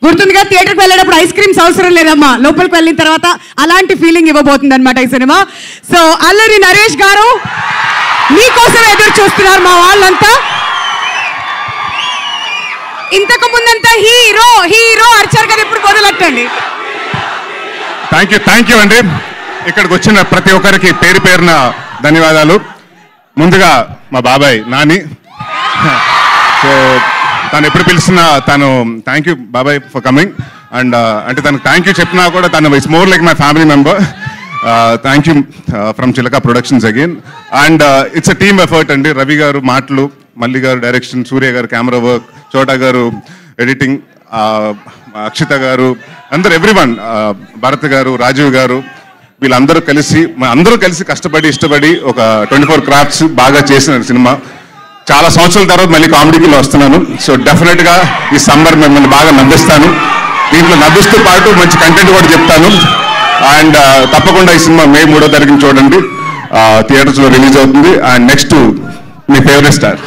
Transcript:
గుర్తుందిగా, థియేటర్కి వెళ్ళేటప్పుడు ice creams అవసరం లేదమ్మా, లోపలికి వెళ్ళిన తర్వాత అలాంటి ఫీలింగ్ ఇవ్వబోతుంది అనమాట ఈ సినిమా. సో అల్లరి నరేష్ గారు మీకోసం ఎదురు చూస్తున్నారు మా వాళ్ళంతా. ఇంతకు ముందంతా హీరో హీరో అర్చారు కదా, ఇప్పుడు మొదలెట్టండి. థ్యాంక్ యూ అండి. ఇక్కడికి వచ్చిన ప్రతి ఒక్కరికి పేరు పేరున ధన్యవాదాలు. ముందుగా మా బాబాయ్ నాని. సో తను ఎప్పుడు పిలిచినా తను థ్యాంక్ యూ బాబాయ్ ఫర్ కమింగ్. అండ్ అంటే తనకు థ్యాంక్ యూ చెప్పినా కూడా తను it's more like my family member. Thank you from Chilaka productions again. And it's a team effort అండి. రవి గారు మాటలు, మల్లి గారు డైరెక్షన్, సూర్య గారు కెమెరా వర్క్, చోటా గారు ఎడిటింగ్, అక్షిత గారు, అందరు ఎవ్రీవన్, భరత్ గారు, రాజీవ్ గారు, వీళ్ళందరూ కలిసి కష్టపడి ఇష్టపడి ఒక 24 క్రాఫ్ట్స్ బాగా చేసిన సినిమా. చాలా సంవత్సరాల తర్వాత మళ్ళీ కామెడీలో వస్తున్నాను. సో డెఫినెట్గా ఈ సమ్మర్ మిమ్మల్ని బాగా నవ్విస్తాను. దీంట్లో నవ్విస్తూ పాటు మంచి కంటెంట్ కూడా చెప్తాను. అండ్ తప్పకుండా ఈ సినిమా మే 3వ తారీఖున చూడండి, థియేటర్స్లో రిలీజ్ అవుతుంది. And next me favourite star